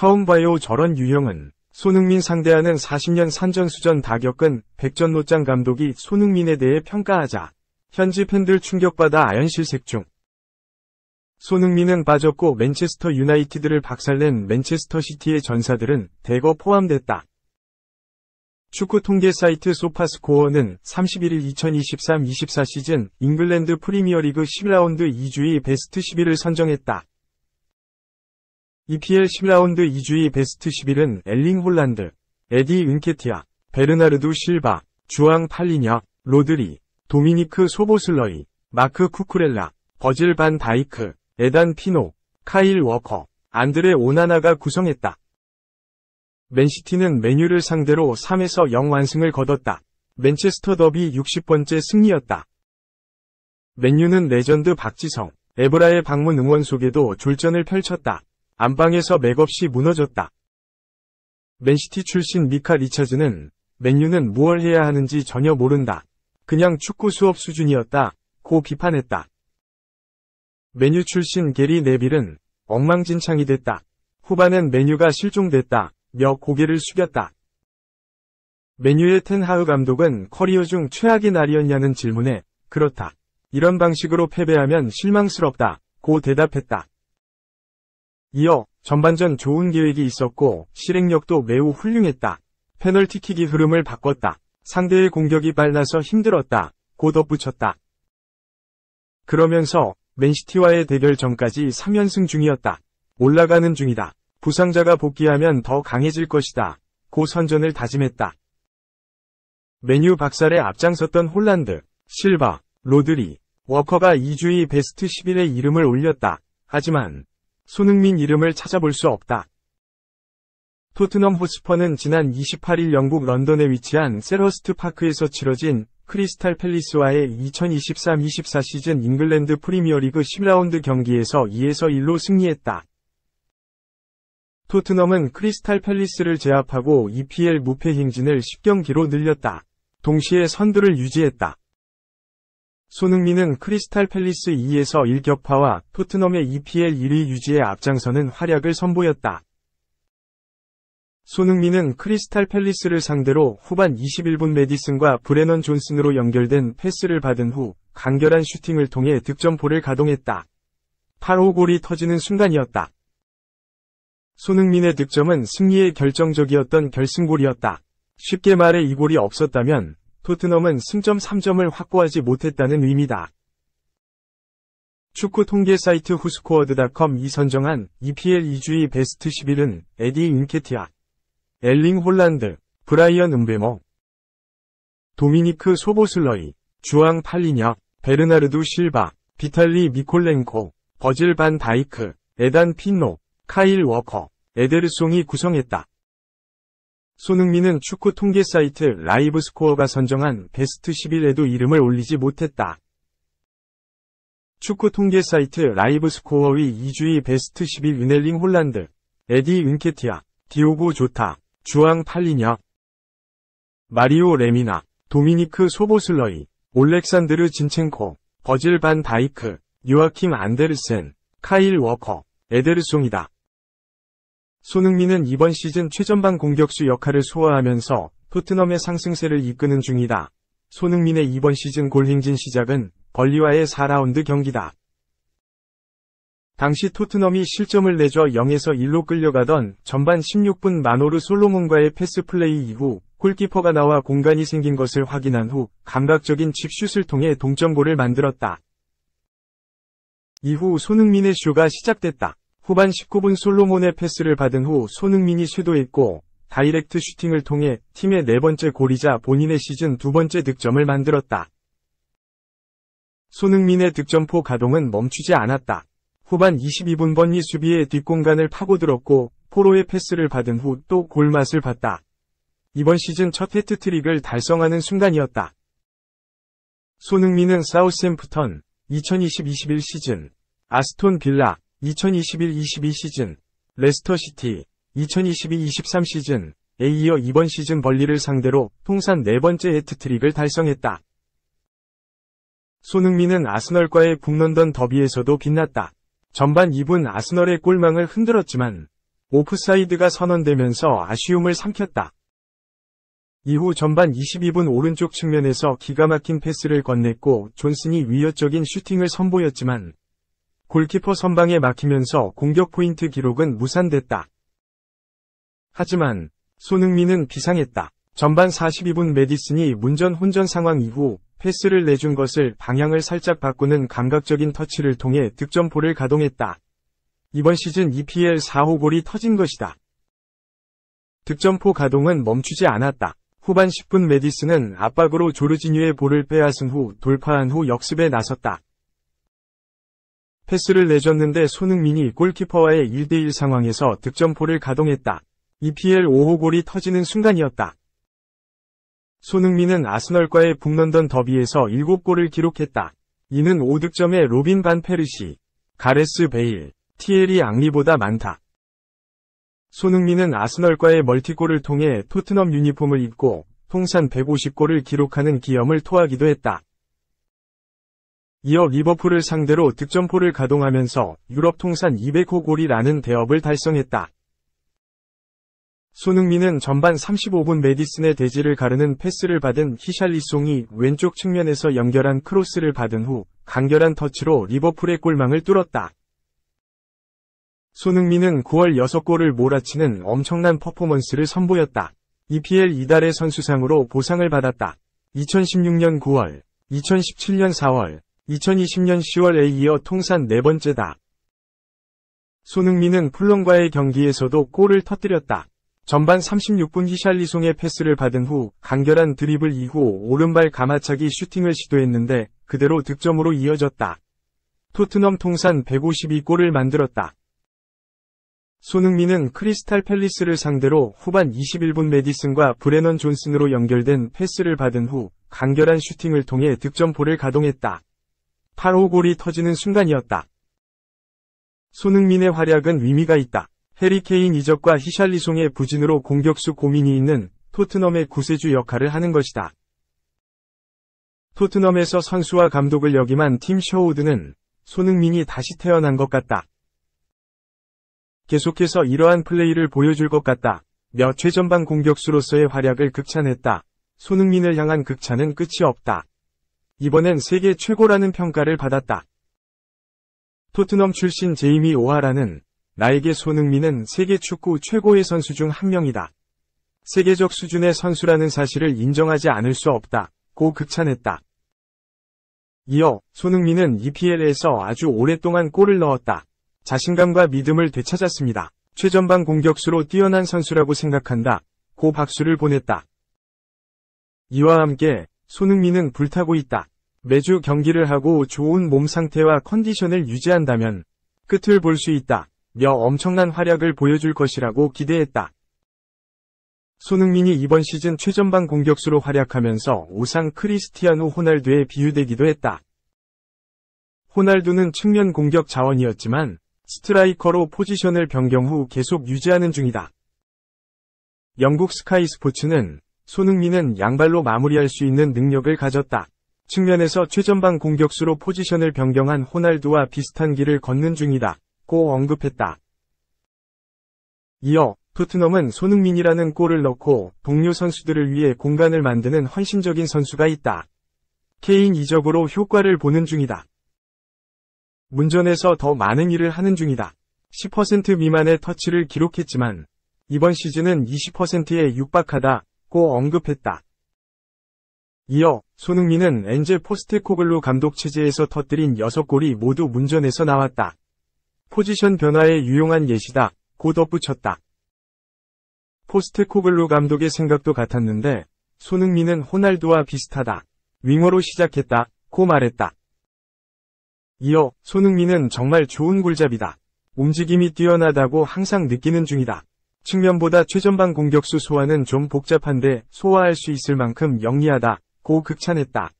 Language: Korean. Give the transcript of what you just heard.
처음 봐요 저런 유형은. 손흥민 상대하는 40년 산전수전 다 겪은 백전노장 감독이 손흥민에 대해 평가하자 현지 팬들 충격받아 아연실색 중. 손흥민은 빠졌고 맨체스터 유나이티드를 박살낸 맨체스터 시티의 전사들은 대거 포함됐다. 축구 통계 사이트 소파스코어는 31일 2023-24 시즌 잉글랜드 프리미어리그 10라운드 2주의 베스트 11을 선정했다. EPL 10라운드 2주의 베스트 11은 엘링 홀란드, 에디 은케티아, 베르나르두 실바, 주앙 팔리냐, 로드리, 도미니크 소보슬러이, 마크 쿠쿠렐라, 버질 반 다이크, 에단 피노, 카일 워커, 안드레 오나나가 구성했다. 맨시티는 맨유를 상대로 3에서 0 완승을 거뒀다. 맨체스터 더비 60번째 승리였다. 맨유는 레전드 박지성, 에브라의 방문 응원 속에도 졸전을 펼쳤다. 안방에서 맥없이 무너졌다. 맨시티 출신 미카 리차즈는 맨유는 무얼 해야 하는지 전혀 모른다. 그냥 축구 수업 수준이었다. 고 비판했다. 맨유 출신 게리 네빌은 엉망진창이 됐다. 후반엔 맨유가 실종됐다. 며 고개를 숙였다. 맨유의 텐하흐 감독은 커리어 중 최악의 날이었냐는 질문에 그렇다. 이런 방식으로 패배하면 실망스럽다. 고 대답했다. 이어 전반전 좋은 계획이 있었고 실행력도 매우 훌륭했다. 페널티킥이 흐름을 바꿨다. 상대의 공격이 빨라서 힘들었다. 고 덧붙였다. 그러면서 맨시티와의 대결 전까지 3연승 중이었다. 올라가는 중이다. 부상자가 복귀하면 더 강해질 것이다. 고 선전을 다짐했다. 맨유 박살에 앞장섰던 홀란드, 실바, 로드리, 워커가 2주의 베스트 11에 이름을 올렸다. 하지만 손흥민 이름을 찾아볼 수 없다. 토트넘 호스퍼는 지난 28일 영국 런던에 위치한 셀허스트 파크에서 치러진 크리스탈 팰리스와의 2023-24 시즌 잉글랜드 프리미어리그 10라운드 경기에서 2에서 1로 승리했다. 토트넘은 크리스탈 팰리스를 제압하고 EPL 무패 행진을 10경기로 늘렸다. 동시에 선두를 유지했다. 손흥민은 크리스탈 팰리스 2에서 1 격파와 토트넘의 EPL 1위 유지에 앞장서는 활약을 선보였다. 손흥민은 크리스탈 팰리스를 상대로 후반 21분 매디슨과 브레넌 존슨으로 연결된 패스를 받은 후 간결한 슈팅을 통해 득점포를 가동했다. 8호 골이 터지는 순간이었다. 손흥민의 득점은 승리에 결정적이었던 결승골이었다. 쉽게 말해 이 골이 없었다면 토트넘은 승점 3점을 확보하지 못했다는 의미다. 축구 통계 사이트 후스코어드.com이 선정한 EPL 2주의 베스트 11은 에디 은케티아, 엘링 홀란드, 브라이언 음베모, 도미니크 소보슬러이, 주앙 팔리냐, 베르나르두 실바, 비탈리 미콜렌코, 버질 반 다이크, 에단 피노, 카일 워커, 에데르송이 구성했다. 손흥민은 축구 통계 사이트 라이브 스코어가 선정한 베스트 11에도 이름을 올리지 못했다. 축구 통계 사이트 라이브 스코어의 2주의 베스트 11 윤엘링 홀란드, 에디 은케티아, 디오고 조타, 주앙 팔리냐, 마리오 레미나, 도미니크 소보슬러이, 올렉산드르 진첸코, 버질 반 다이크, 요아킴 안데르센, 카일 워커, 에데르송이다. 손흥민은 이번 시즌 최전방 공격수 역할을 소화하면서 토트넘의 상승세를 이끄는 중이다. 손흥민의 이번 시즌 골 행진 시작은 벌리와의 4라운드 경기다. 당시 토트넘이 실점을 내줘 0에서 1로 끌려가던 전반 16분 마노르 솔로몬과의 패스 플레이 이후 골키퍼가 나와 공간이 생긴 것을 확인한 후 감각적인 칩슛을 통해 동점골을 만들었다. 이후 손흥민의 쇼가 시작됐다. 후반 19분 솔로몬의 패스를 받은 후 손흥민이 쇄도했고 다이렉트 슈팅을 통해 팀의 4번째 골이자 본인의 시즌 2번째 득점을 만들었다. 손흥민의 득점포 가동은 멈추지 않았다. 후반 22분 번니 수비의 뒷공간을 파고들었고 포로의 패스를 받은 후 또 골맛을 봤다. 이번 시즌 첫 해트트릭을 달성하는 순간이었다. 손흥민은 사우스햄프턴 2020-21 시즌, 아스톤 빌라 2021-22 시즌, 레스터시티 2022-23 시즌에 이어 이번 시즌 벌리를 상대로 통산 4번째 해트트릭을 달성했다. 손흥민은 아스널과의 북런던 더비에서도 빛났다. 전반 2분 아스널의 골망을 흔들었지만 오프사이드가 선언되면서 아쉬움을 삼켰다. 이후 전반 22분 오른쪽 측면에서 기가 막힌 패스를 건넸고 존슨이 위협적인 슈팅을 선보였지만 골키퍼 선방에 막히면서 공격 포인트 기록은 무산됐다. 하지만 손흥민은 비상했다. 전반 42분 메디슨이 문전 혼전 상황 이후 패스를 내준 것을 방향을 살짝 바꾸는 감각적인 터치를 통해 득점포를 가동했다. 이번 시즌 EPL 4호 골이 터진 것이다. 득점포 가동은 멈추지 않았다. 후반 10분 메디슨은 압박으로 조르지뉴의 볼을 빼앗은 후 돌파한 후 역습에 나섰다. 패스를 내줬는데 손흥민이 골키퍼와의 1대1 상황에서 득점포를 가동했다. EPL 5호 골이 터지는 순간이었다. 손흥민은 아스널과의 북런던 더비에서 7골을 기록했다. 이는 5득점의 로빈 반 페르시, 가레스 베일, 티에리 앙리보다 많다. 손흥민은 아스널과의 멀티골을 통해 토트넘 유니폼을 입고 통산 150골을 기록하는 기염을 토하기도 했다. 이어 리버풀을 상대로 득점포를 가동하면서 유럽 통산 200호 골이라는 대업을 달성했다. 손흥민은 전반 35분 메디슨의 대지를 가르는 패스를 받은 히샬리송이 왼쪽 측면에서 연결한 크로스를 받은 후 간결한 터치로 리버풀의 골망을 뚫었다. 손흥민은 9월 6골을 몰아치는 엄청난 퍼포먼스를 선보였다. EPL 이달의 선수상으로 보상을 받았다. 2016년 9월, 2017년 4월, 2020년 10월에 이어 통산 4번째다. 손흥민은 풀럼과의 경기에서도 골을 터뜨렸다. 전반 36분 히샬리송의 패스를 받은 후 간결한 드리블 이후 오른발 가마차기 슈팅을 시도했는데 그대로 득점으로 이어졌다. 토트넘 통산 152골을 만들었다. 손흥민은 크리스탈 팰리스를 상대로 후반 21분 메디슨과 브레넌 존슨으로 연결된 패스를 받은 후 간결한 슈팅을 통해 득점포를 가동했다. 8호 골이 터지는 순간이었다. 손흥민의 활약은 의미가 있다. 해리 케인 이적과 히샬리송의 부진으로 공격수 고민이 있는 토트넘의 구세주 역할을 하는 것이다. 토트넘에서 선수와 감독을 역임한 팀 셔우드는 손흥민이 다시 태어난 것 같다. 계속해서 이러한 플레이를 보여줄 것 같다. 며 최전방 공격수로서의 활약을 극찬했다. 손흥민을 향한 극찬은 끝이 없다. 이번엔 세계 최고라는 평가를 받았다. 토트넘 출신 제이미 오하라는 나에게 손흥민은 세계 축구 최고의 선수 중 한 명이다. 세계적 수준의 선수라는 사실을 인정하지 않을 수 없다. 고 극찬했다. 이어 손흥민은 EPL에서 아주 오랫동안 골을 넣었다. 자신감과 믿음을 되찾았습니다. 최전방 공격수로 뛰어난 선수라고 생각한다. 고 박수를 보냈다. 이와 함께 손흥민은 불타고 있다. 매주 경기를 하고 좋은 몸 상태와 컨디션을 유지한다면 끝을 볼 수 있다. 며 엄청난 활약을 보여줄 것이라고 기대했다. 손흥민이 이번 시즌 최전방 공격수로 활약하면서 우상 크리스티아누 호날두에 비유되기도 했다. 호날두는 측면 공격 자원이었지만 스트라이커로 포지션을 변경 후 계속 유지하는 중이다. 영국 스카이 스포츠는 손흥민은 양발로 마무리할 수 있는 능력을 가졌다. 측면에서 최전방 공격수로 포지션을 변경한 호날두와 비슷한 길을 걷는 중이다. 고 언급했다. 이어 토트넘은 손흥민이라는 골을 넣고 동료 선수들을 위해 공간을 만드는 헌신적인 선수가 있다. 케인 이적으로 효과를 보는 중이다. 문전에서 더 많은 일을 하는 중이다. 10% 미만의 터치를 기록했지만 이번 시즌은 20%에 육박하다. 고 언급했다. 이어 손흥민은 엔제 포스테코글루 감독 체제에서 터뜨린 6골이 모두 문전에서 나왔다. 포지션 변화에 유용한 예시다. 고 덧붙였다. 포스테코글루 감독의 생각도 같았는데 손흥민은 호날두와 비슷하다. 윙어로 시작했다. 고 말했다. 이어 손흥민은 정말 좋은 골잡이다. 움직임이 뛰어나다고 항상 느끼는 중이다. 측면보다 최전방 공격수 소화는 좀 복잡한데 소화할 수 있을 만큼 영리하다. 고 극찬했다.